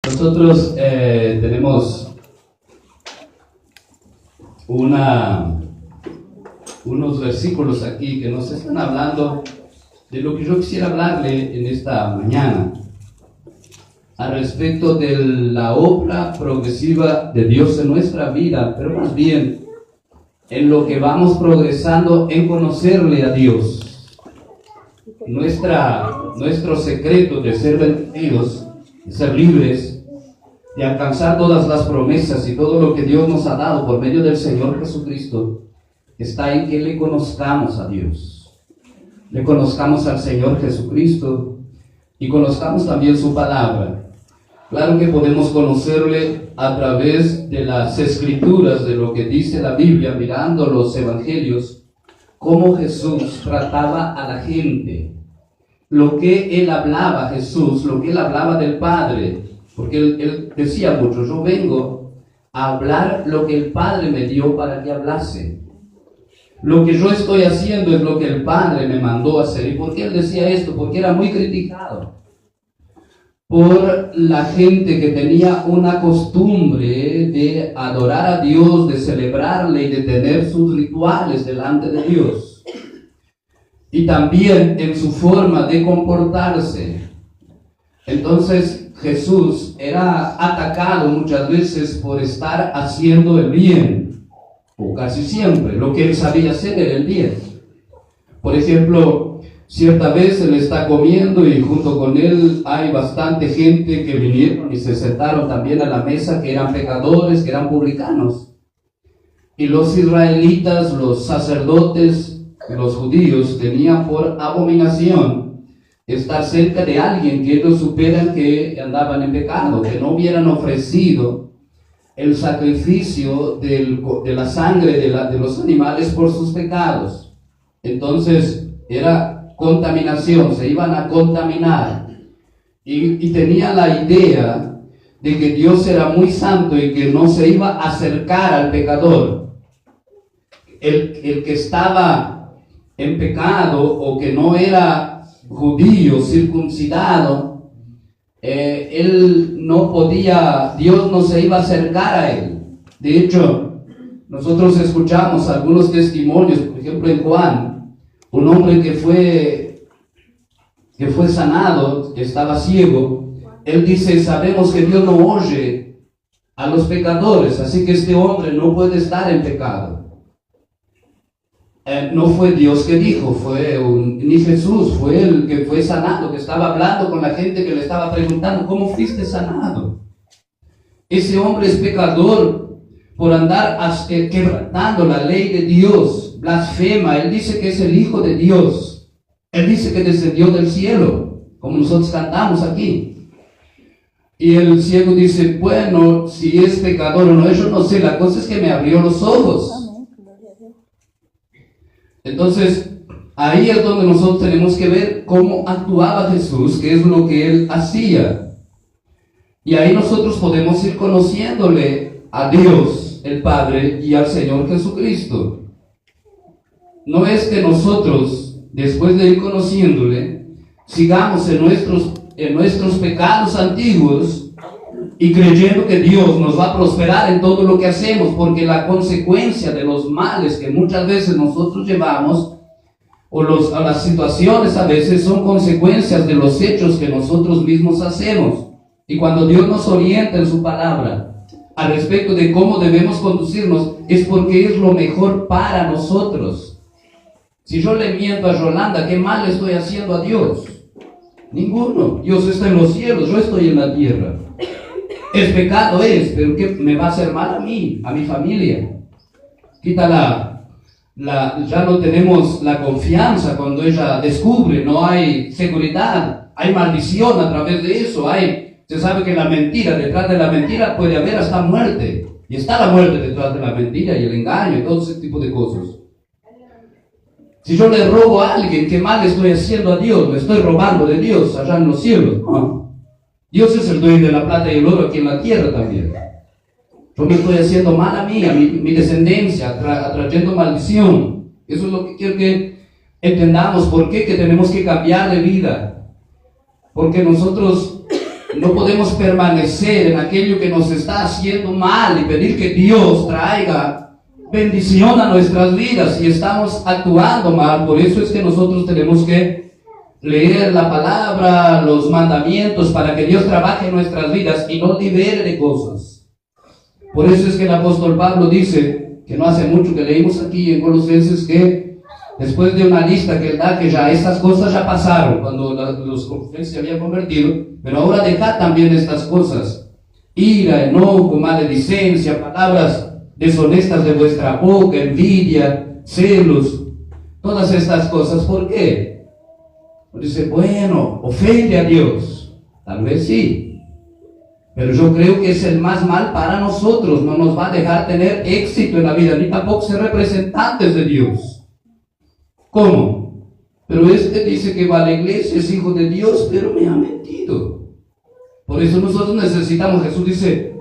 Nosotros tenemos unos versículos aquí que nos están hablando de lo que yo quisiera hablarle en esta mañana, al respecto de la obra progresiva de Dios en nuestra vida, pero más bien en lo que vamos progresando en conocerle a Dios. Nuestro secreto de ser bendecidos, de ser libres, de alcanzar todas las promesas y todo lo que Dios nos ha dado por medio del Señor Jesucristo, está en que le conozcamos a Dios, le conozcamos al Señor Jesucristo y conozcamos también su palabra. Claro que podemos conocerle a través de las Escrituras, de lo que dice la Biblia, mirando los Evangelios, cómo Jesús trataba a la gente, lo que Él hablaba, Jesús, lo que Él hablaba del Padre, porque él decía mucho: yo vengo a hablar lo que el Padre me dio para que hablase. Lo que yo estoy haciendo es lo que el Padre me mandó a hacer. ¿Y por qué Él decía esto? Porque era muy criticado por la gente que tenía una costumbre de adorar a Dios, de celebrarle y de tener sus rituales delante de Dios. Y también en su forma de comportarse. Entonces Jesús era atacado muchas veces por estar haciendo el bien, o casi siempre. Lo que Él sabía hacer era el bien. Por ejemplo, cierta vez Él está comiendo y junto con Él hay bastante gente que vinieron y se sentaron también a la mesa, que eran pecadores, que eran publicanos. Y los israelitas, los sacerdotes, los judíos, tenían por abominación estar cerca de alguien que ellos supieran que andaban en pecado, que no hubieran ofrecido el sacrificio de la sangre de los animales por sus pecados. Entonces era contaminación, se iban a contaminar, y tenía la idea de que Dios era muy santo y que no se iba a acercar al pecador. El que estaba en pecado o que no era judío, circuncidado, él no podía, Dios no se iba a acercar a él. De hecho, nosotros escuchamos algunos testimonios, por ejemplo en Juan, un hombre que fue sanado, que estaba ciego. Él dice: sabemos que Dios no oye a los pecadores, así que este hombre no puede estar en pecado. No fue Dios que dijo, ni Jesús, fue el que fue sanado, que estaba hablando con la gente, que le estaba preguntando: ¿cómo fuiste sanado? Ese hombre es pecador por andar quebrantando la ley de Dios, blasfema. Él dice que es el Hijo de Dios, él dice que descendió del cielo, como nosotros cantamos aquí. Y el ciego dice: bueno, si es pecador o no, yo no sé, la cosa es que me abrió los ojos. Entonces, ahí es donde nosotros tenemos que ver cómo actuaba Jesús, qué es lo que Él hacía. Y ahí nosotros podemos ir conociéndole a Dios, el Padre, y al Señor Jesucristo. No es que nosotros, después de ir conociéndole, sigamos en nuestros pecados antiguos y creyendo que Dios nos va a prosperar en todo lo que hacemos, porque la consecuencia de los males que muchas veces nosotros llevamos, o las situaciones a veces, son consecuencias de los hechos que nosotros mismos hacemos. Y cuando Dios nos orienta en su palabra al respecto de cómo debemos conducirnos, es porque es lo mejor para nosotros. Si yo le miento a Yolanda, ¿qué mal le estoy haciendo a Dios? Ninguno. Dios está en los cielos, yo estoy en la tierra. Es pecado, pero ¿qué me va a hacer mal a mí, a mi familia? Quita ya no tenemos la confianza cuando ella descubre, no hay seguridad, hay maldición a través de eso, se sabe que la mentira, detrás de la mentira puede haber hasta muerte, y está la muerte detrás de la mentira y el engaño y todo ese tipo de cosas. Si yo le robo a alguien, ¿qué mal le estoy haciendo a Dios? Me estoy robando de Dios allá en los cielos. No. Dios es el dueño de la plata y el oro aquí en la tierra también. Yo me estoy haciendo mal a mí, a mi descendencia, atrayendo maldición. Eso es lo que quiero que entendamos. ¿Por qué? Que tenemos que cambiar de vida. Porque nosotros no podemos permanecer en aquello que nos está haciendo mal y pedir que Dios traiga bendición a nuestras vidas si estamos actuando mal. Por eso es que nosotros tenemos que leer la palabra, los mandamientos, para que Dios trabaje en nuestras vidas y nos libere de cosas. Por eso es que el apóstol Pablo dice, que no hace mucho que leímos aquí en Colosenses, que después de una lista que él da, que ya estas cosas ya pasaron cuando los colosenses se habían convertido, pero ahora dejad también estas cosas: ira, enojo, maledicencia, palabras deshonestas de vuestra boca, envidia, celos, todas estas cosas. ¿Por qué? Dice, bueno, ofende a Dios. Tal vez sí, pero yo creo que es el más mal para nosotros. No nos va a dejar tener éxito en la vida, ni tampoco ser representantes de Dios. ¿Cómo? Pero este dice que va a la iglesia, es hijo de Dios, pero me ha mentido. Por eso nosotros necesitamos, Jesús dice,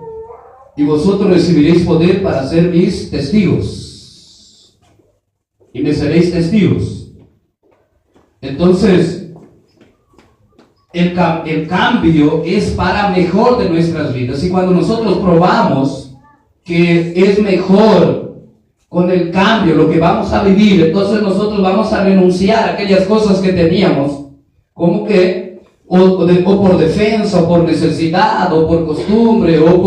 y vosotros recibiréis poder para ser mis testigos. Y me seréis testigos. Entonces, el cambio es para mejor de nuestras vidas. Y cuando nosotros probamos que es mejor con el cambio lo que vamos a vivir, entonces nosotros vamos a renunciar a aquellas cosas que teníamos, como que o por defensa, o por necesidad, o por costumbre, o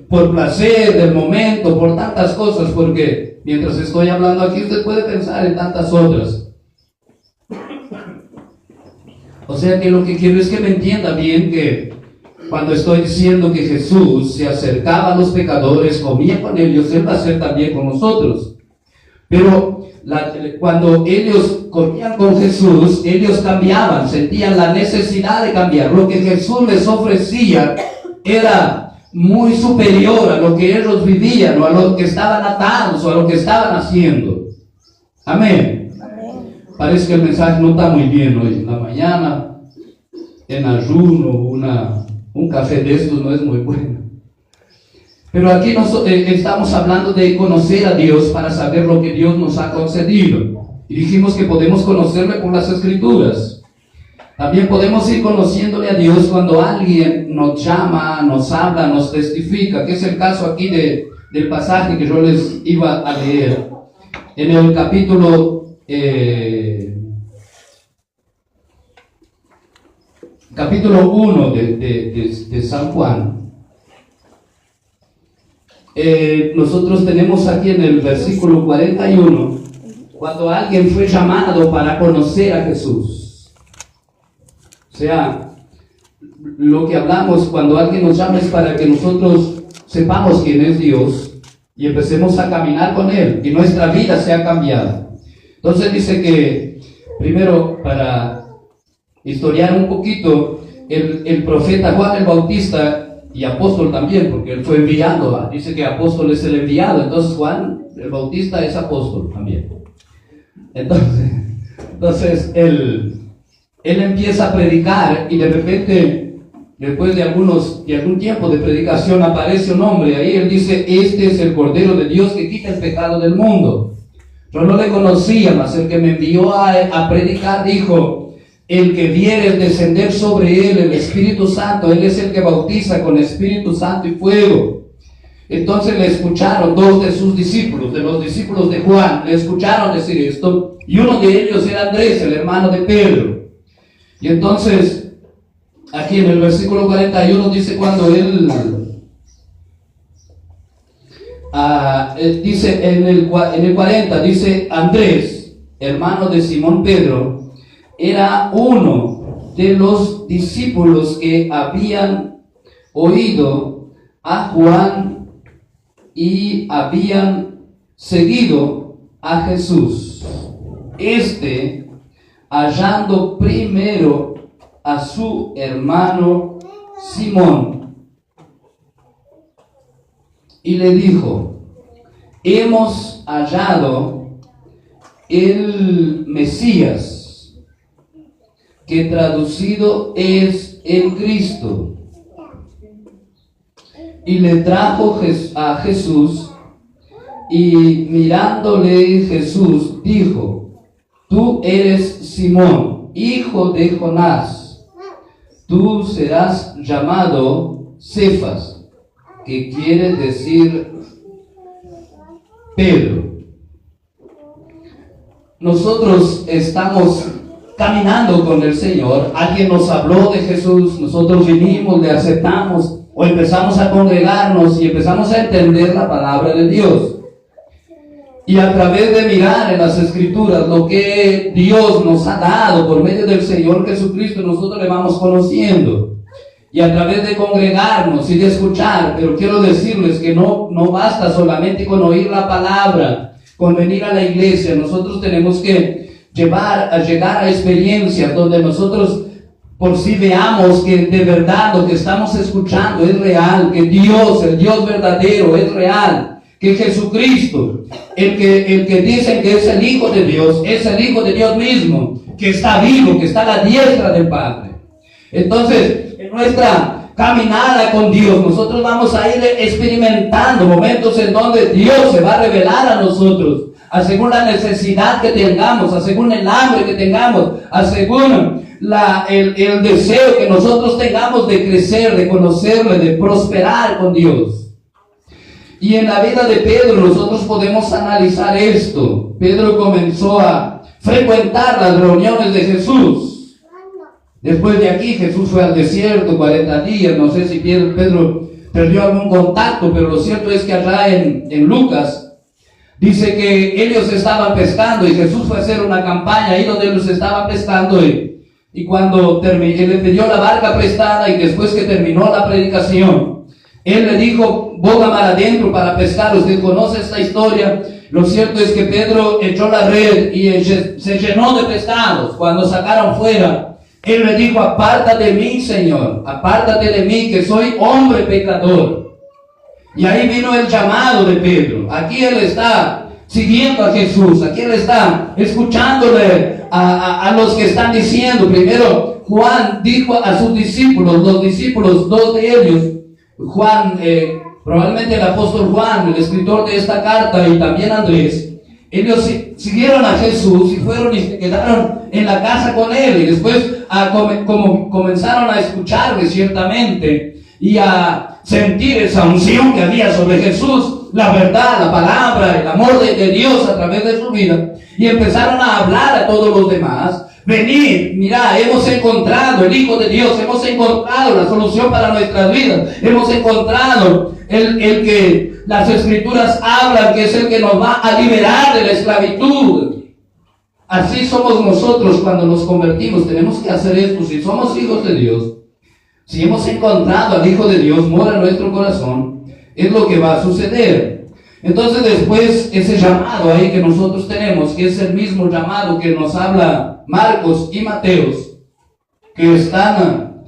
por placer del momento, por tantas cosas, porque mientras estoy hablando aquí usted puede pensar en tantas otras. O sea que lo que quiero es que me entienda bien, que cuando estoy diciendo que Jesús se acercaba a los pecadores, comía con ellos, Él va a hacer también con nosotros. Pero cuando ellos comían con Jesús, ellos cambiaban, sentían la necesidad de cambiar. Lo que Jesús les ofrecía era muy superior a lo que ellos vivían, o a lo que estaban atados, o a lo que estaban haciendo. Amén. Parece que el mensaje no está muy bien hoy. En la mañana, en ayuno, un café de estos no es muy bueno. Pero aquí estamos hablando de conocer a Dios para saber lo que Dios nos ha concedido. Y dijimos que podemos conocerle con las Escrituras. También podemos ir conociéndole a Dios cuando alguien nos llama, nos habla, nos testifica, que es el caso aquí del pasaje que yo les iba a leer. En el capítulo 1 de San Juan, nosotros tenemos aquí en el versículo 41, cuando alguien fue llamado para conocer a Jesús. O sea, lo que hablamos cuando alguien nos llama es para que nosotros sepamos quién es Dios y empecemos a caminar con Él y nuestra vida sea cambiada. Entonces dice que, primero, para historiar un poquito, el profeta Juan el Bautista, y apóstol también, porque él fue enviado, dice que apóstol es el enviado, entonces Juan el Bautista es apóstol también. Entonces él empieza a predicar, y de repente, después de algún tiempo de predicación, aparece un hombre ahí. Él dice, este es el Cordero de Dios que quita el pecado del mundo. Yo no le conocía, mas el que me envió a predicar dijo, el que viere descender sobre él el Espíritu Santo, él es el que bautiza con Espíritu Santo y fuego. Entonces le escucharon dos de sus discípulos, de los discípulos de Juan, le escucharon decir esto, y uno de ellos era Andrés, el hermano de Pedro. Y entonces, aquí en el versículo 41 dice cuando él... dice en el 40, dice Andrés, hermano de Simón Pedro, era uno de los discípulos que habían oído a Juan y habían seguido a Jesús. Hallando primero a su hermano Simón, y le dijo, hemos hallado el Mesías, que traducido es el Cristo. Y le trajo a Jesús, y mirándole Jesús dijo, tú eres Simón, hijo de Jonás, tú serás llamado Cefas, que quiere decir Pedro. Nosotros estamos caminando con el Señor, alguien nos habló de Jesús, nosotros vinimos, le aceptamos, o empezamos a congregarnos y empezamos a entender la palabra de Dios. Y a través de mirar en las Escrituras lo que Dios nos ha dado por medio del Señor Jesucristo, nosotros le vamos conociendo. Y a través de congregarnos y de escuchar, pero quiero decirles que no basta solamente con oír la palabra, con venir a la iglesia. Nosotros tenemos que llegar a experiencias donde nosotros por sí veamos que de verdad lo que estamos escuchando es real, que Dios, el Dios verdadero, es real, que Jesucristo, el que dicen que es el Hijo de Dios, es el Hijo de Dios mismo, que está vivo, que está a la diestra del Padre. Entonces, en nuestra caminada con Dios, nosotros vamos a ir experimentando momentos en donde Dios se va a revelar a nosotros, a según la necesidad que tengamos, a según el hambre que tengamos, a según el deseo que nosotros tengamos de crecer, de conocerle, de prosperar con Dios. Y en la vida de Pedro nosotros podemos analizar esto. Pedro comenzó a frecuentar las reuniones de Jesús. Después de aquí Jesús fue al desierto 40 días, no sé si Pedro perdió algún contacto, pero lo cierto es que allá en Lucas dice que ellos estaban pescando y Jesús fue a hacer una campaña ahí donde ellos estaban pescando y cuando él le pidió la barca prestada y después que terminó la predicación, él le dijo, boga mar adentro para pescar. Usted conoce esta historia. Lo cierto es que Pedro echó la red y se llenó de pescados. Cuando sacaron fuera, él le dijo, apártate de mí, Señor, apártate de mí, que soy hombre pecador. Y ahí vino el llamado de Pedro. Aquí él está siguiendo a Jesús, aquí él está escuchándole a los que están diciendo. Primero Juan dijo a sus discípulos, los discípulos, dos de ellos, Juan, probablemente el apóstol Juan, el escritor de esta carta, y también Andrés, ellos siguieron a Jesús y fueron y se quedaron en la casa con él, y después comenzaron a escucharle ciertamente y a sentir esa unción que había sobre Jesús, la verdad, la palabra, el amor de Dios a través de su vida, y empezaron a hablar a todos los demás. Venid, mira, hemos encontrado el Hijo de Dios, hemos encontrado la solución para nuestras vidas, hemos encontrado el que las Escrituras hablan, que es el que nos va a liberar de la esclavitud. Así somos nosotros cuando nos convertimos, tenemos que hacer esto. Si somos hijos de Dios, si hemos encontrado al Hijo de Dios, mora en nuestro corazón, es lo que va a suceder. Entonces después ese llamado ahí que nosotros tenemos, que es el mismo llamado que nos habla Marcos y Mateos, que están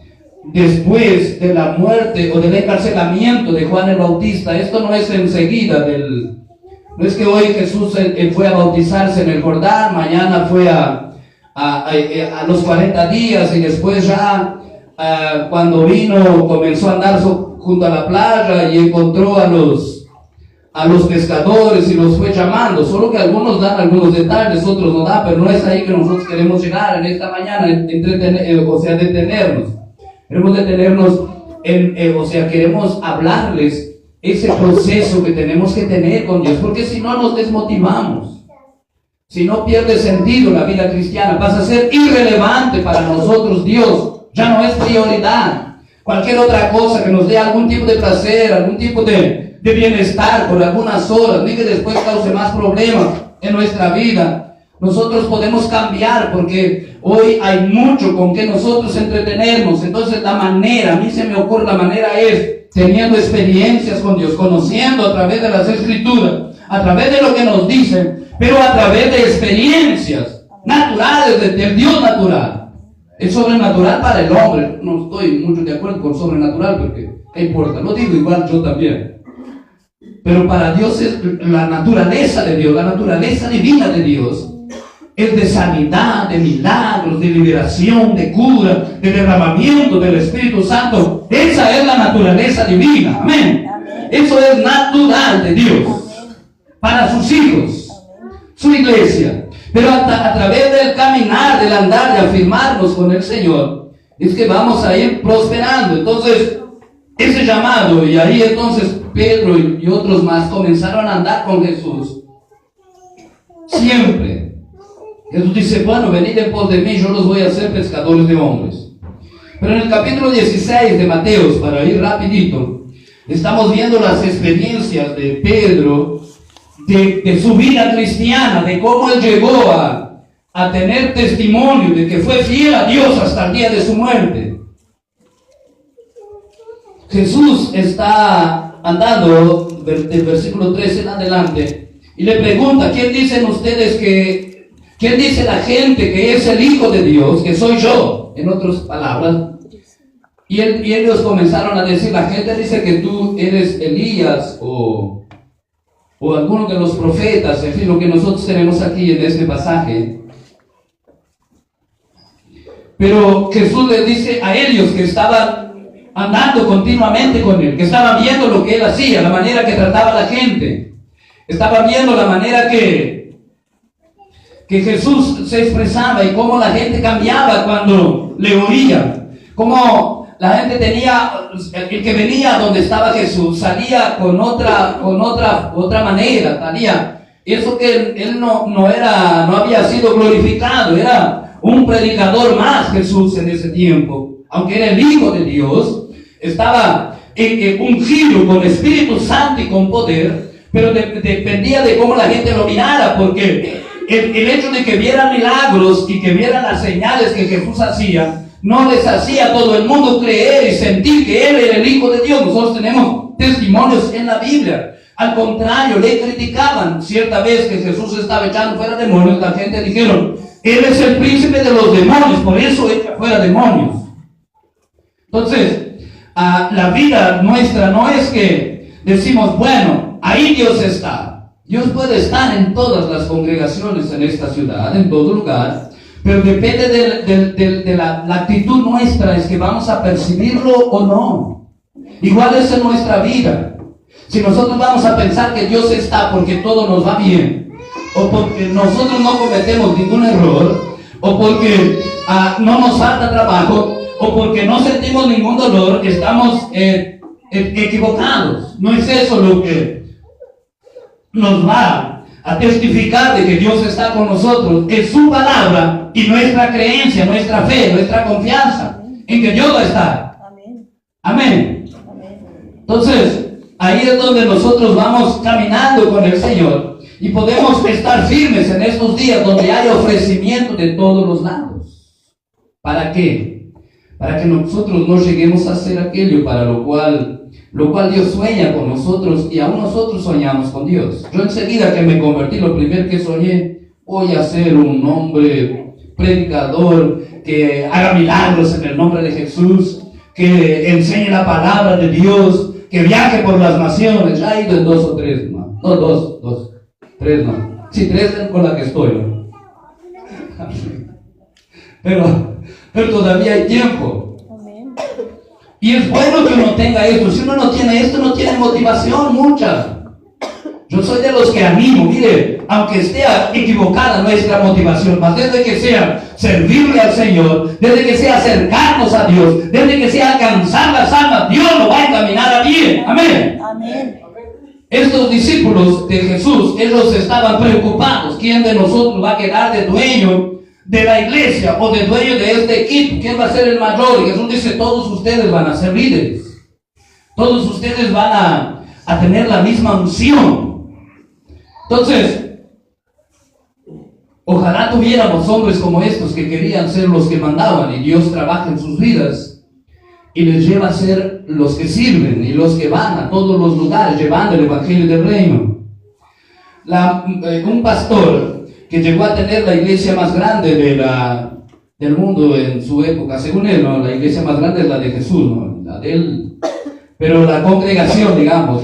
después de la muerte o del encarcelamiento de Juan el Bautista. Esto no es enseguida no es que hoy Jesús él fue a bautizarse en el Jordán, mañana fue a los 40 días y después ya cuando vino comenzó a andar junto a la playa y encontró a los pescadores y los fue llamando. Solo que algunos dan algunos detalles, otros no dan, pero no es ahí que nosotros queremos llegar en esta mañana, detenernos. Queremos detenernos queremos hablarles ese proceso que tenemos que tener con Dios, porque si no nos desmotivamos, si no pierde sentido la vida cristiana, pasa a ser irrelevante para nosotros. Dios ya no es prioridad. Cualquier otra cosa que nos dé algún tipo de placer, algún tipo de bienestar por algunas horas, ni que después cause más problemas en nuestra vida, nosotros podemos cambiar, porque hoy hay mucho con que nosotros entretenernos. Entonces la manera, a mí se me ocurre, la manera es teniendo experiencias con Dios, conociendo a través de las Escrituras, a través de lo que nos dicen, pero a través de experiencias naturales del Dios natural. Es sobrenatural para el hombre. No estoy mucho de acuerdo con sobrenatural, porque ¿qué importa? Lo digo igual yo también. Pero para Dios es la naturaleza de Dios, la naturaleza divina de Dios. Es de sanidad, de milagros, de liberación, de cura, de derramamiento del Espíritu Santo. Esa es la naturaleza divina. Amén. Eso es natural de Dios para sus hijos, su iglesia. Pero a través del caminar, del andar, de afirmarnos con el Señor, es que vamos a ir prosperando. Entonces, ese llamado, y ahí entonces Pedro y otros más comenzaron a andar con Jesús. Siempre. Jesús dice, bueno, venid en pos de mí, yo los voy a hacer pescadores de hombres. Pero en el capítulo 16 de Mateos, para ir rapidito, estamos viendo las experiencias de Pedro, de su vida cristiana, de cómo él llegó a tener testimonio de que fue fiel a Dios hasta el día de su muerte. Jesús está andando del versículo 13 en adelante y le pregunta, ¿quién dice la gente que es el Hijo de Dios, que soy yo? En otras palabras. Y ellos comenzaron a decir, la gente dice que tú eres Elías o alguno de los profetas, en fin, lo que nosotros tenemos aquí en este pasaje. Pero Jesús les dice a ellos que estaban andando continuamente con él, que estaban viendo lo que él hacía, la manera que trataba a la gente, estaban viendo la manera que Jesús se expresaba y cómo la gente cambiaba cuando le oía, cómo la gente tenía, el que venía donde estaba Jesús salía con otra manera, salía, eso que él no había sido glorificado, era un predicador más Jesús en ese tiempo, aunque era el Hijo de Dios, estaba ungido con Espíritu Santo y con poder, pero dependía de cómo la gente lo mirara, porque el hecho de que vieran milagros y que vieran las señales que Jesús hacía, no les hacía a todo el mundo creer y sentir que Él era el Hijo de Dios. Nosotros tenemos testimonios en la Biblia. Al contrario, le criticaban. Cierta vez que Jesús estaba echando fuera demonios, la gente dijeron, Él es el príncipe de los demonios, por eso echa fuera demonios. Entonces, la vida nuestra no es que decimos, bueno, ahí Dios está. Dios puede estar en todas las congregaciones en esta ciudad, en todo lugar, pero depende de la actitud nuestra, es que vamos a percibirlo o no. Igual es en nuestra vida. Si nosotros vamos a pensar que Dios está porque todo nos va bien, o porque nosotros no cometemos ningún error, o porque no nos falta trabajo, o porque no sentimos ningún dolor, estamos equivocados. No es eso lo que nos va a testificar de que Dios está con nosotros. Es su palabra y nuestra creencia, nuestra fe, nuestra confianza en que Dios va a estar. Amén. Entonces, ahí es donde nosotros vamos caminando con el Señor y podemos estar firmes en estos días donde hay ofrecimiento de todos los lados. ¿Para qué? Para que nosotros no lleguemos a hacer aquello para lo cual Dios sueña con nosotros y aún nosotros soñamos con Dios. Yo enseguida que me convertí, lo primero que soñé, voy a ser un hombre predicador que haga milagros en el nombre de Jesús, que enseñe la palabra de Dios, que viaje por las naciones. Ya he ido en 2 o 3, ¿no? No, 2, 3, ¿no? Sí, 3 con la que estoy, ¿no? Pero todavía hay tiempo. Y es bueno que uno tenga esto. Si uno no tiene esto, no tiene motivación mucha. Yo soy de los que animo, mire, aunque esté equivocada nuestra motivación, mas desde que sea servirle al Señor, desde que sea acercarnos a Dios, desde que sea alcanzar las almas, Dios lo va a encaminar a bien. Amén. Amén. Estos discípulos de Jesús, ellos estaban preocupados. ¿Quién de nosotros va a quedar de dueño de la iglesia o de dueño de este equipo? ¿Quién va a ser el mayor? Y Jesús dice, todos ustedes van a ser líderes. Todos ustedes van a tener la misma unción. Entonces, ojalá tuviéramos hombres como estos que querían ser los que mandaban, y Dios trabaja en sus vidas y les lleva a ser los que sirven y los que van a todos los lugares llevando el evangelio del reino. Un pastor que llegó a tener la iglesia más grande del mundo en su época, según él, ¿no? La iglesia más grande es la de Jesús, ¿no? La de él, pero la congregación, digamos,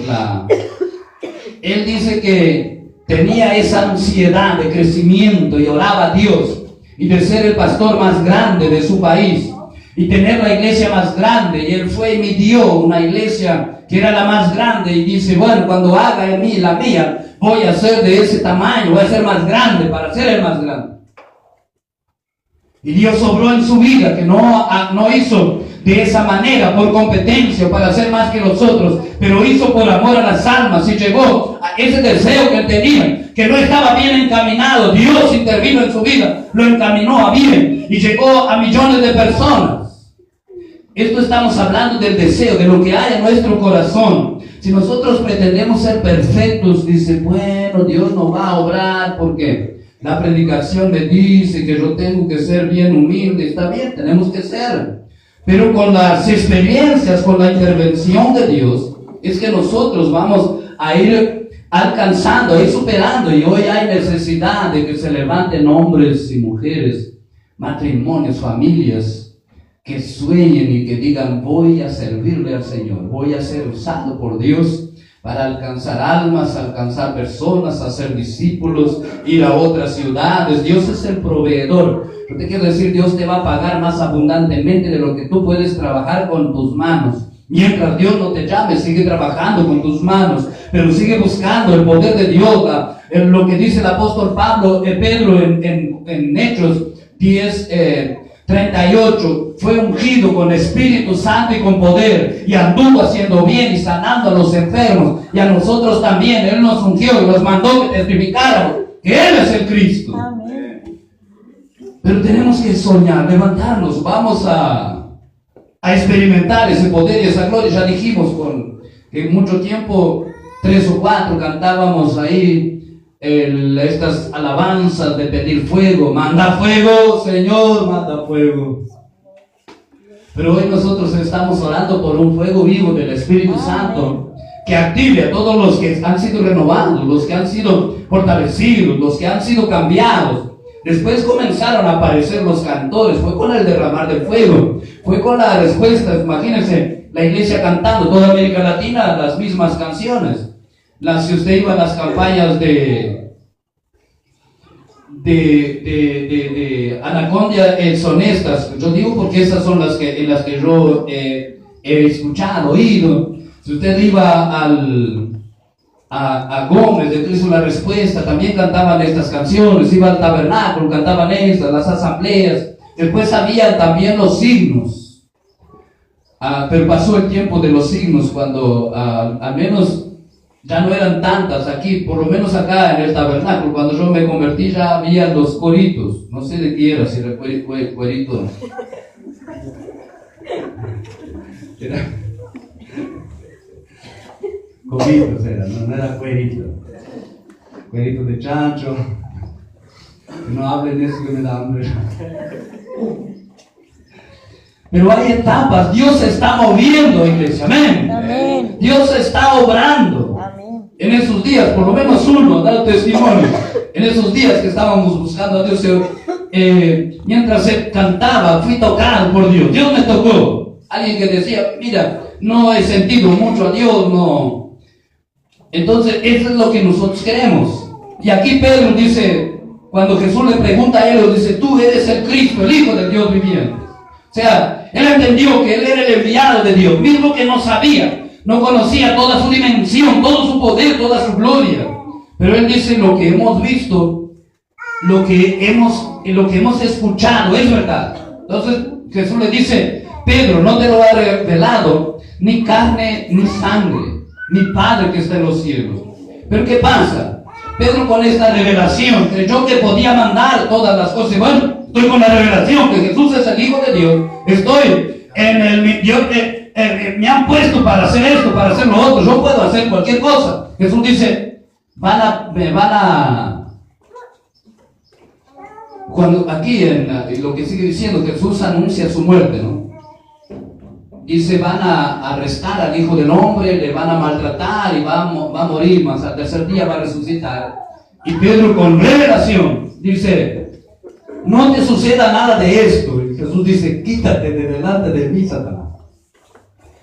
él dice que tenía esa ansiedad de crecimiento y oraba a Dios y de ser el pastor más grande de su país y tener la iglesia más grande, y él fue y midió una iglesia que era la más grande y dice, bueno, cuando haga en mí la mía, voy a ser de ese tamaño, voy a ser más grande para ser el más grande. Y Dios obró en su vida, que no hizo de esa manera por competencia o para hacer más que los otros, pero hizo por amor a las almas y llegó a ese deseo que él tenía, que no estaba bien encaminado. Dios intervino en su vida, lo encaminó a bien y llegó a millones de personas. Esto estamos hablando del deseo, de lo que hay en nuestro corazón. Si nosotros pretendemos ser perfectos, dice, bueno, Dios no va a obrar porque la predicación me dice que yo tengo que ser bien humilde. Está bien, tenemos que ser. Pero con las experiencias, con la intervención de Dios, es que nosotros vamos a ir alcanzando, a ir superando. Y hoy hay necesidad de que se levanten hombres y mujeres, matrimonios, familias, que sueñen y que digan, voy a servirle al Señor, voy a ser usado por Dios para alcanzar almas, alcanzar personas, hacer discípulos, ir a otras ciudades. Dios es el proveedor. Yo te quiero decir, Dios te va a pagar más abundantemente de lo que tú puedes trabajar con tus manos. Mientras Dios no te llame, sigue trabajando con tus manos, pero sigue buscando el poder de Dios. Lo que dice el apóstol Pedro en Hechos 10:38, fue ungido con Espíritu Santo y con poder, y anduvo haciendo bien y sanando a los enfermos, y a nosotros también. Él nos ungió y nos mandó que testificáramos que Él es el Cristo. Amén. Pero tenemos que soñar, levantarnos, vamos a experimentar ese poder y esa gloria. Ya dijimos que mucho tiempo, 3 o 4, cantábamos ahí estas alabanzas de pedir fuego. Manda fuego, Señor, manda fuego. Pero hoy nosotros estamos orando por un fuego vivo del Espíritu Santo que active a todos los que han sido renovados, los que han sido fortalecidos, los que han sido cambiados. Después comenzaron a aparecer los cantores, fue con el derramar del fuego, fue con la respuesta. Imagínense, la iglesia cantando, toda América Latina, las mismas canciones. Si usted iba a las campañas de Anacondia, son estas. Yo digo porque esas son en las que yo he escuchado, oído. Si usted iba a Gómez de Cristo la Respuesta, también cantaban estas canciones. Iba al tabernáculo, cantaban estas, las asambleas. Después había también los signos, pero pasó el tiempo de los signos, cuando al menos ya no eran tantas aquí, por lo menos acá en el tabernáculo. Cuando yo me convertí ya había los coritos, no sé de qué era, si era cuerito. Era coritos, no era cuerito. Cuerito de chancho. Que no hablen eso, que me da hambre. Pero hay etapas. Dios se está moviendo, iglesia. Amén. Amén. Dios está obrando. Amén. En esos días, por lo menos uno da testimonio. En esos días que estábamos buscando a Dios, mientras se cantaba, fui tocado por Dios. Dios me tocó. Alguien que decía, mira, no he sentido mucho a Dios, no. Entonces, eso es lo que nosotros queremos. Y aquí Pedro dice, cuando Jesús le pregunta a él, dice, tú eres el Cristo, el Hijo de Dios viviente. O sea, él entendió que él era el enviado de Dios, mismo que no sabía, no conocía toda su dimensión, todo su poder, toda su gloria. Pero él dice, lo que hemos visto, lo que hemos escuchado, es verdad. Entonces Jesús le dice, Pedro, no te lo ha revelado ni carne ni sangre, mi Padre que está en los cielos. Pero ¿qué pasa? Pedro, con esta revelación, creyó que podía mandar todas las cosas. Bueno, estoy con la revelación que Jesús es el Hijo de Dios. Estoy me han puesto para hacer esto, para hacer lo otro. Yo puedo hacer cualquier cosa. Jesús dice, cuando aquí en lo que sigue diciendo, Jesús anuncia su muerte, ¿no? Dice, van a arrestar al Hijo del Hombre, le van a maltratar y va a morir, mas al tercer día va a resucitar. Y Pedro, con revelación, dice, no te suceda nada de esto. Y Jesús dice, quítate de delante de mí, Satanás.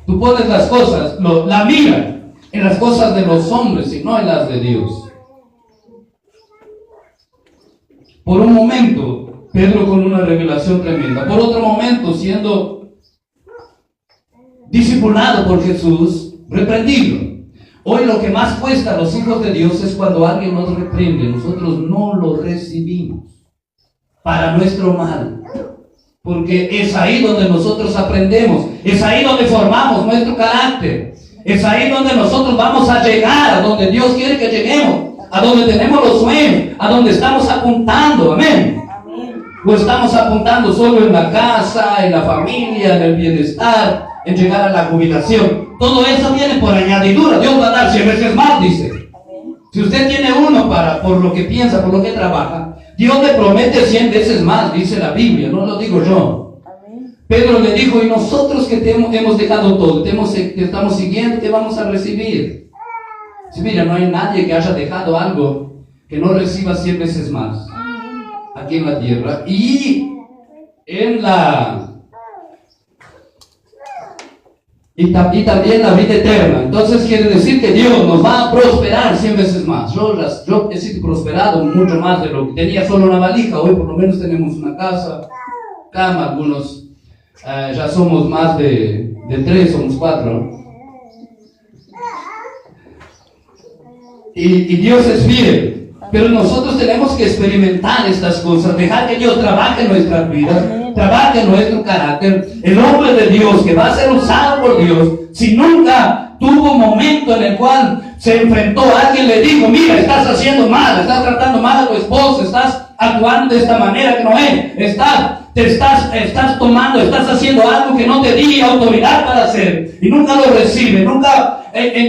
Tú pones las cosas, la mira en las cosas de los hombres y no en las de Dios. Por un momento, Pedro con una revelación tremenda. Por otro momento, siendo discipulado por Jesús, reprendido. Hoy lo que más cuesta a los hijos de Dios es cuando alguien nos reprende, nosotros no lo recibimos para nuestro mal. porque es ahí donde nosotros aprendemos, es ahí donde formamos nuestro carácter, es ahí donde nosotros vamos a llegar, a donde Dios quiere que lleguemos, a donde tenemos los sueños, a donde estamos apuntando, amén. O estamos apuntando solo en la casa, en la familia, en el bienestar, en llegar a la jubilación. Todo eso viene por añadidura. Dios va a dar 100 veces más, dice. Si usted tiene uno por lo que piensa, por lo que trabaja, Dios le promete 100 veces más, dice la Biblia, no lo digo yo. Pedro le dijo, y nosotros que hemos dejado todo, te estamos siguiendo, ¿qué vamos a recibir? Sí, mira, no hay nadie que haya dejado algo que no reciba 100 veces más aquí en la tierra y también la vida eterna. Entonces quiere decir que Dios nos va a prosperar 100 veces más. Yo he sido prosperado mucho más de lo que tenía solo una valija. Hoy por lo menos tenemos una casa, cama, algunos ya somos más de 3, somos 4. Y Dios es fiel. Pero nosotros tenemos que experimentar estas cosas, dejar que Dios trabaje en nuestras vidas, trabaje en nuestro carácter. El hombre de Dios que va a ser usado por Dios, si nunca tuvo un momento en el cual se enfrentó a alguien, le dijo, mira, estás haciendo mal, estás tratando mal a tu esposo, estás actuando de esta manera que no es, estás haciendo algo que no te di autoridad para hacer, y nunca lo recibe,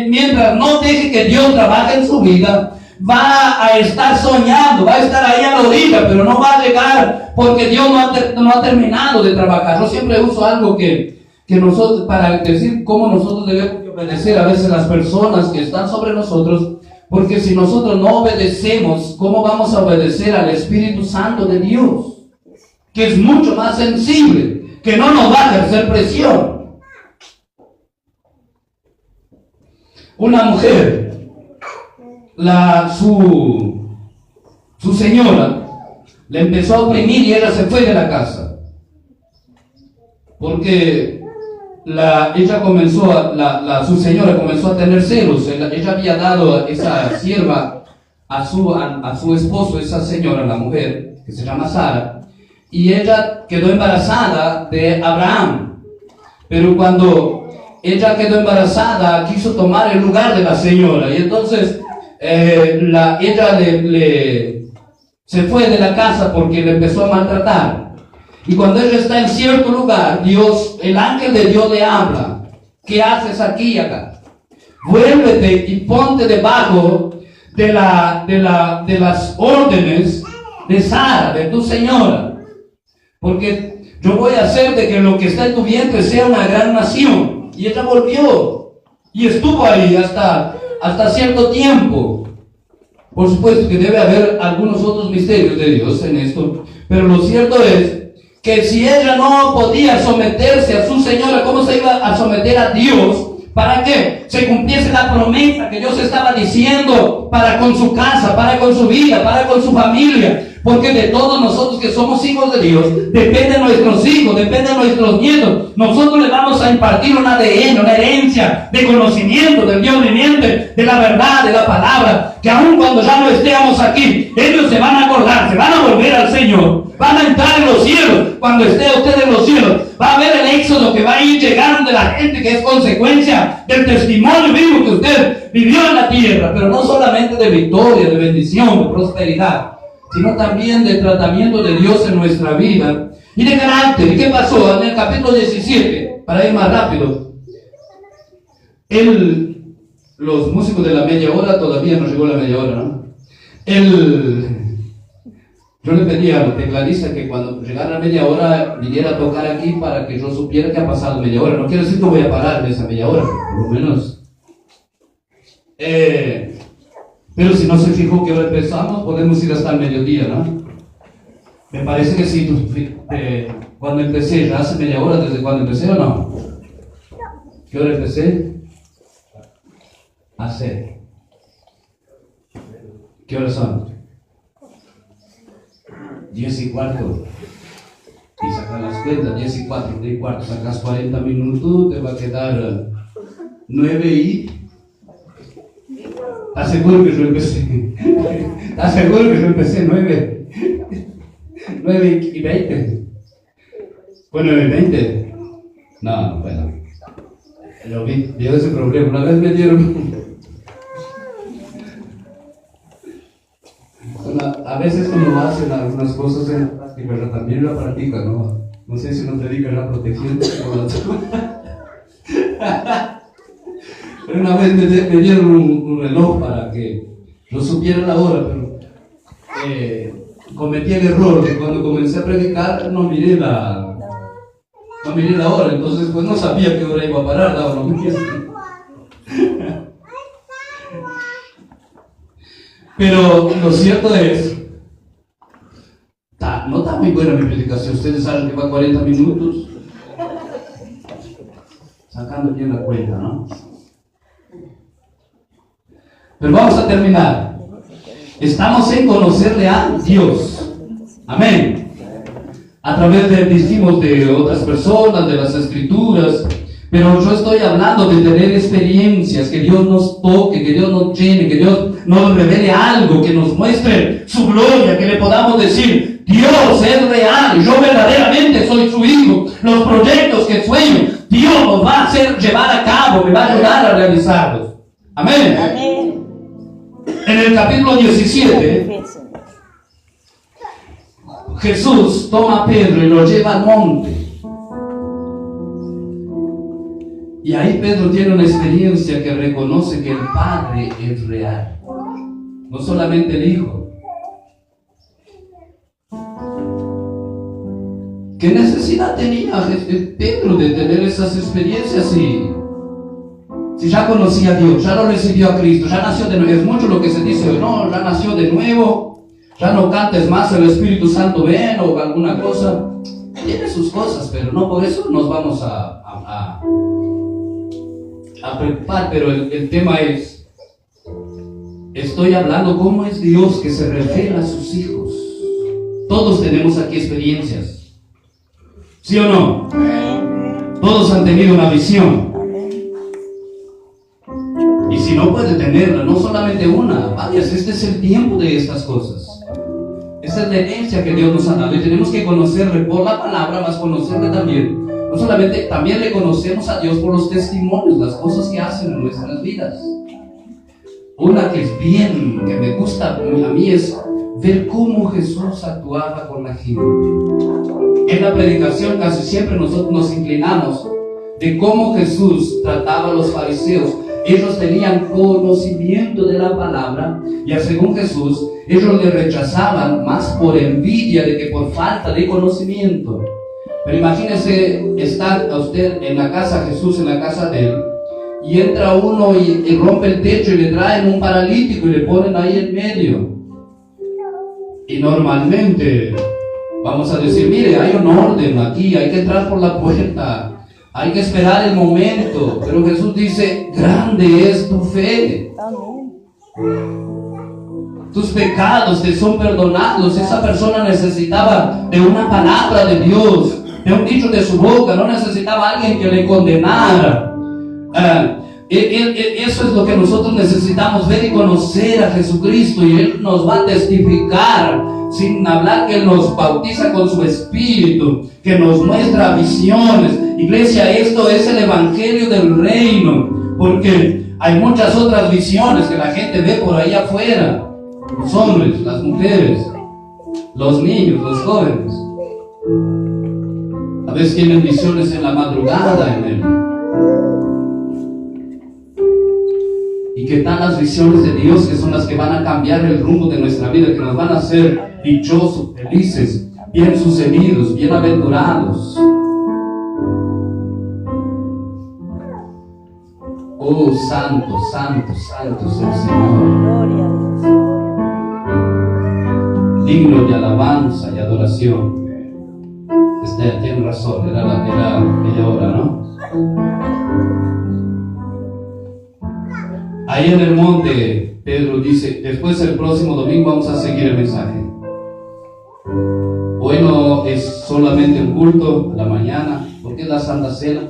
mientras no deje que Dios trabaje en su vida, va a estar soñando, va a estar ahí a la orilla, pero no va a llegar porque Dios no ha terminado de trabajar. Yo siempre uso algo que nosotros, para decir cómo nosotros debemos obedecer a veces las personas que están sobre nosotros, porque si nosotros no obedecemos, ¿cómo vamos a obedecer al Espíritu Santo de Dios? Que es mucho más sensible, que no nos va a ejercer presión. Una mujer, su señora le empezó a oprimir y ella se fue de la casa porque su señora comenzó a tener celos. Ella había dado esa sierva a su esposo, esa señora, la mujer que se llama Sara, y ella quedó embarazada de Abraham. Pero cuando ella quedó embarazada, quiso tomar el lugar de la señora, y entonces ella se fue de la casa porque le empezó a maltratar. Y cuando ella está en cierto lugar, el ángel de Dios le habla. ¿Qué haces aquí y acá? Vuélvete y ponte debajo de las órdenes de Sara, de tu señora, porque yo voy a hacer de que lo que está en tu vientre sea una gran nación. Y ella volvió y estuvo ahí hasta cierto tiempo. Por supuesto que debe haber algunos otros misterios de Dios en esto, pero lo cierto es que si ella no podía someterse a su señora, ¿cómo se iba a someter a Dios? Para que se cumpliese la promesa que Dios estaba diciendo para con su casa, para con su vida, para con su familia. Porque de todos nosotros que somos hijos de Dios, dependen nuestros hijos, dependen nuestros nietos. Nosotros les vamos a impartir un ADN, una herencia de conocimiento del Dios viviente, de la verdad, de la palabra, que aun cuando ya no estemos aquí, ellos se van a acordar, se van a volver al Señor, van a entrar en los cielos. Cuando esté usted en los cielos, va a ver el éxodo que va a ir llegando de la gente, que es consecuencia del testimonio vivo que usted vivió en la tierra, pero no solamente de victoria, de bendición, de prosperidad, sino también de tratamiento de Dios en nuestra vida y de carácter. ¿Y qué pasó? En el capítulo 17, para ir más rápido, los músicos de la media hora, todavía no llegó la media hora, ¿no? Yo le pedí al tecladista que cuando llegara la media hora viniera a tocar aquí para que yo supiera que ha pasado media hora. No quiero decir que voy a parar en esa media hora, por lo menos. Pero si no se fijó que ahora empezamos, podemos ir hasta el mediodía, ¿no? Me parece que sí, cuando empecé, ya hace media hora desde cuando empecé, ¿o no? ¿Qué hora empecé? Hace. ¿Qué horas son? 10:15. Y sacas las cuentas, 10:04, sacas 40 minutos, te va a quedar 9 y... ¿Estás seguro que yo empecé? ¿Estás seguro que yo empecé 9:20? Fue 9:20. No, bueno. Yo vi ese problema. Una vez me dieron. A veces uno hace algunas cosas en la práctica, pero también la practica, ¿no? No sé si no te diga la protección. Pero una vez me dieron un reloj para que no supiera la hora, pero cometí el error de cuando comencé a predicar no miré la hora, entonces pues no sabía qué hora iba a parar, daba lo mismo. Pero lo cierto es, no está muy buena mi predicación. Ustedes saben que va 40 minutos, sacando bien la cuenta, ¿no? Pero vamos a terminar. Estamos en conocerle a Dios. Amén. A través de otras personas, de las escrituras. Pero yo estoy hablando de tener experiencias, que Dios nos toque, que Dios nos llene, que Dios nos revele algo, que nos muestre su gloria, que le podamos decir, Dios es real, yo verdaderamente soy su hijo. Los proyectos que sueño, Dios los va a hacer llevar a cabo, me va a ayudar a realizarlos. Amén. Amén. En el capítulo 17, Jesús toma a Pedro y lo lleva al monte. Y ahí Pedro tiene una experiencia que reconoce que el Padre es real, no solamente el Hijo. ¿Qué necesidad tenía Pedro de tener esas experiencias si ya conocía a Dios, ya lo recibió a Cristo, ya nació de nuevo? Es mucho lo que se dice, no, ya nació de nuevo, ya no cantes más, el Espíritu Santo ven o alguna cosa. Tiene sus cosas, pero no por eso nos vamos a preocupar. Pero el tema es, estoy hablando cómo es Dios que se revela a sus hijos. Todos tenemos aquí experiencias, ¿sí o no? Todos han tenido una visión. Y si no puede tenerla, no solamente una, varias. Este es el tiempo de estas cosas. Esa es la herencia que Dios nos ha dado. Y tenemos que conocerle por la palabra, más conocerle también. No solamente, también le conocemos a Dios por los testimonios, las cosas que hacen en nuestras vidas. Una que es bien, que me gusta a mí, es ver cómo Jesús actuaba con la gente. En la predicación casi siempre nosotros nos inclinamos de cómo Jesús trataba a los fariseos. Ellos tenían conocimiento de la palabra y según Jesús, ellos le rechazaban más por envidia de que por falta de conocimiento. Pero imagínese estar a usted en la casa, Jesús en la casa de él, y entra uno y rompe el techo y le traen un paralítico y le ponen ahí en medio. Y normalmente vamos a decir, mire, hay un orden aquí, hay que entrar por la puerta, hay que esperar el momento. Pero Jesús dice, grande es tu fe. Tus pecados te son perdonados. Esa persona necesitaba de una palabra de Dios, de un dicho de su boca, no necesitaba a alguien que le condenara. Eso es lo que nosotros necesitamos, ver y conocer a Jesucristo, y Él nos va a testificar, sin hablar, que Él nos bautiza con su Espíritu, que nos muestra visiones. Iglesia, esto es el Evangelio del Reino, porque hay muchas otras visiones que la gente ve por ahí afuera. Los hombres, las mujeres, los niños, los jóvenes. A veces tienen visiones en la madrugada, ¿Y qué tal las visiones de Dios, que son las que van a cambiar el rumbo de nuestra vida, que nos van a hacer dichosos, felices, bien sucedidos, bienaventurados? Oh, santo, santo, santo es el Señor. Digno de alabanza y adoración. Tiene razón, era ella hora, ¿no? Ahí en el monte, Pedro dice, después el próximo domingo vamos a seguir el mensaje. Hoy no es solamente un culto a la mañana, porque es la Santa Cena.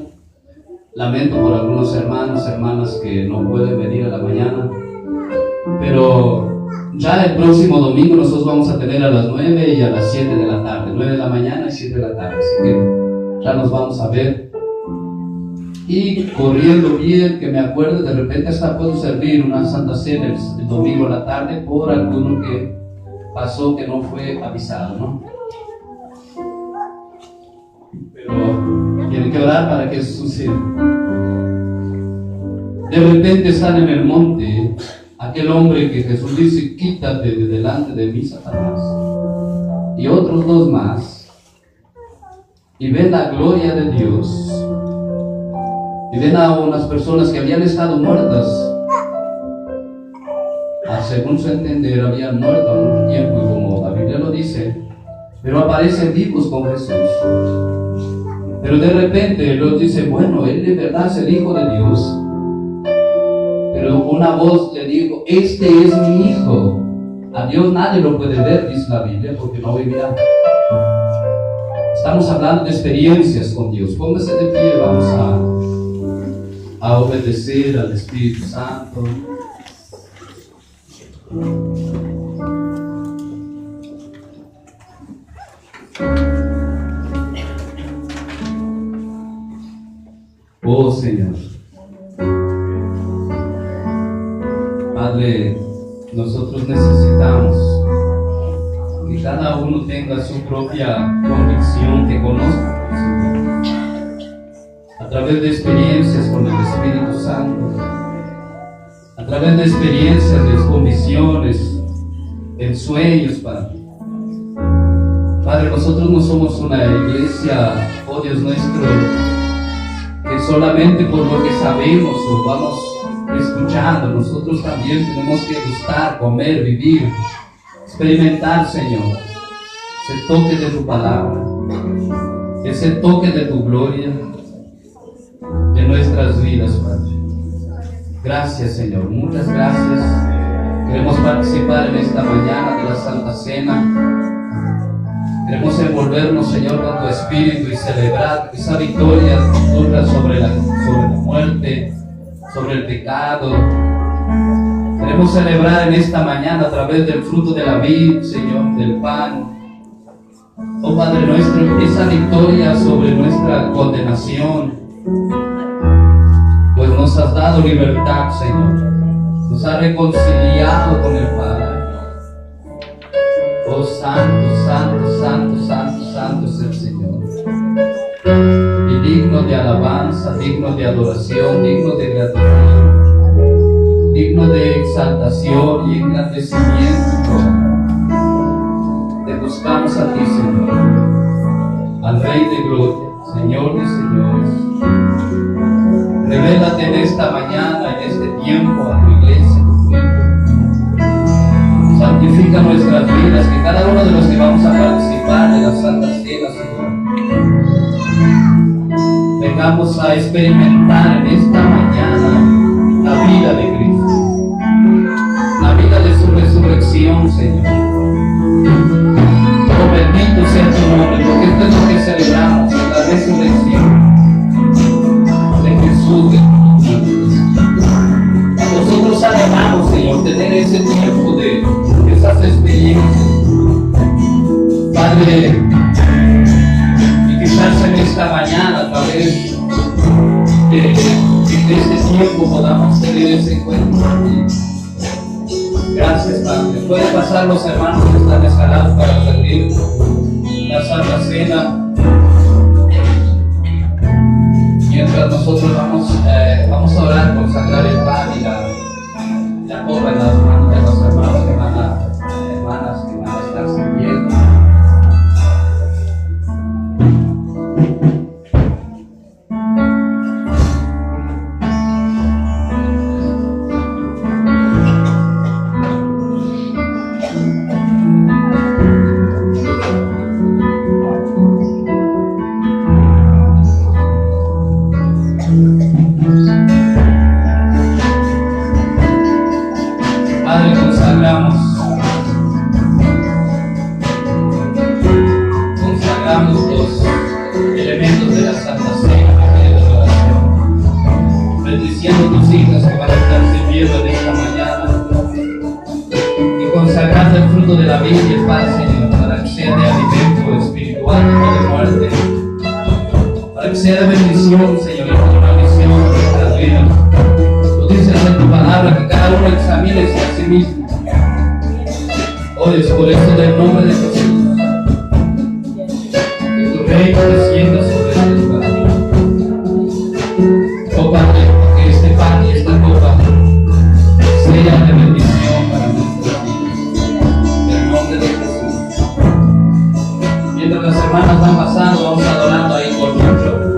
Lamento por algunos hermanos, hermanas que no pueden venir a la mañana, pero ya el próximo domingo nosotros vamos a tener a las 9 y a las 7 de la tarde, 9 de la mañana y 7 de la tarde. Así que ya nos vamos a ver. Y corriendo bien, que me acuerde, de repente hasta puedo servir una Santa Cena el domingo a la tarde por alguno que pasó que no fue avisado, ¿no? Pero tiene que orar para que eso suceda. De repente sale en el monte aquel hombre que Jesús dice: quítate de delante de mí, Satanás. Y otros dos más. Y ven la gloria de Dios. Y ven a unas personas que habían estado muertas. Según su entender, habían muerto a mucho tiempo, y como la Biblia lo dice, pero aparecen vivos con Jesús. Pero de repente Dios dice: bueno, él de verdad es el Hijo de Dios. Pero una voz le dijo: este es mi Hijo. A Dios nadie lo puede ver, dice la Biblia, porque no vivirá. Estamos hablando de experiencias con Dios. Póngase de pie, vamos a obedecer al Espíritu Santo. Oh Señor, Padre, nosotros necesitamos que cada uno tenga su propia convicción, que conozca a través de experiencias con el Espíritu Santo, a través de experiencias, de convicciones, en sueños, Padre. Padre, nosotros no somos una iglesia, oh Dios nuestro, que solamente por lo que sabemos o vamos escuchando. Nosotros también tenemos que gustar, comer, vivir, experimentar, Señor, ese toque de tu palabra, ese toque de tu gloria en nuestras vidas, Padre. Gracias, Señor, muchas gracias. Queremos participar en esta mañana de la Santa Cena. Queremos envolvernos, Señor, con tu Espíritu y celebrar esa victoria tuya sobre la muerte, sobre el pecado. Queremos celebrar en esta mañana a través del fruto de la vid, Señor, del pan. Oh Padre nuestro, esa victoria sobre nuestra condenación, pues nos has dado libertad, Señor. Nos has reconciliado con el Padre. Oh santo, santo, santo, santo, santo es el Señor. Y digno de alabanza, digno de adoración, digno de gratitud, digno de exaltación y engrandecimiento. Te buscamos a ti, Señor, al Rey de Gloria, Señor de señores. Revélate en esta mañana, en este tiempo, a tu iglesia, tu pueblo. Santifica nuestras vidas, que cada uno de los que vamos a participar de la Santa Cena, Señor, vengamos a experimentar en esta mañana la vida de Cristo, la vida de su resurrección, Señor. Oh, bendito sea tu nombre, porque esto es lo que celebramos, la resurrección de Jesús. Nosotros anhelamos, Señor, tener ese tiempo de esas experiencias, Padre, y quizás en esta mañana, a través de este tiempo, podamos tener ese encuentro. Gracias, Padre. Pueden pasar los hermanos que están escalados para servir la Santa Cena. Mientras nosotros vamos a orar, consagrar el pan y la copa en las manos de los hermanos que van hermanas que van a estar sirviendo. Consagramos los elementos de la Santa Cena de adoración, bendiciendo tus hijas que van a estar sirviendo en esta mañana, y consagrando el fruto de la vida y el pan, Señor, para que sea de alimento espiritual y no de muerte. sea de bendición, Señor, y de maldición en nuestras vidas. Tú dices en tu palabra que cada uno examínese a sí mismo. Oh Dios, por eso del nombre de Jesús, que tu reino descienda sobre ellos, Padre. Oh Padre, que este pan y esta copa sea de bendición para nuestras vidas. En el nombre de Jesús. Mientras las hermanas van pasando, vamos adorando ahí por mucho.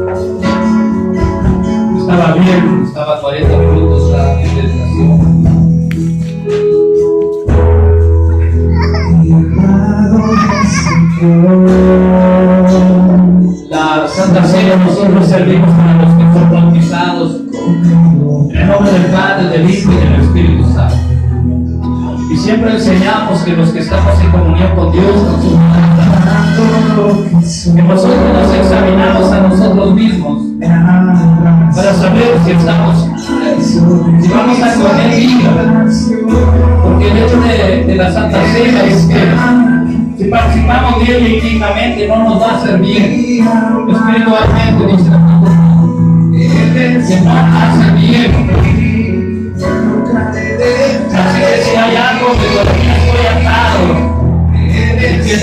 Estaba bien, estaba 40 minutos la meditación. La Santa Cena nosotros servimos para los que son bautizados en el nombre del Padre, del Hijo y del Espíritu Santo. Y siempre enseñamos que los que estamos en comunión con Dios, que nosotros nos examinamos a nosotros mismos para saber si estamos, si vamos a comer vida. Porque el hecho de la Santa Cena es que si participamos bien y dignamente no nos va a hacer bien espiritualmente, dice que no hace bien. Así que si hay algo que todavía estoy atado, que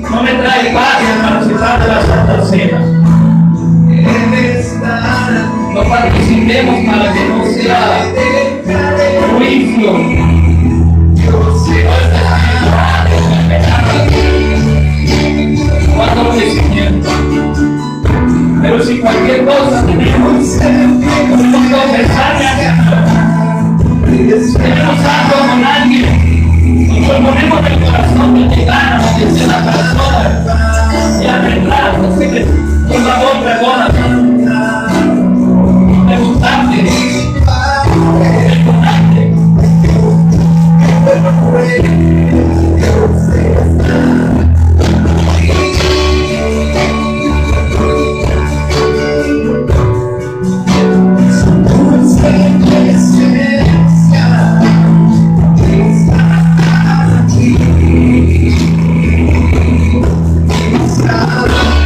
no me trae paz participar de la Santa Cena, no participemos para que no sea juicio. Cuando lo decimos, pero si cualquier cosa tenemos confesarle a Dios, tenemos algo con alguien y lo ponemos del corazón de que gana, de la persona,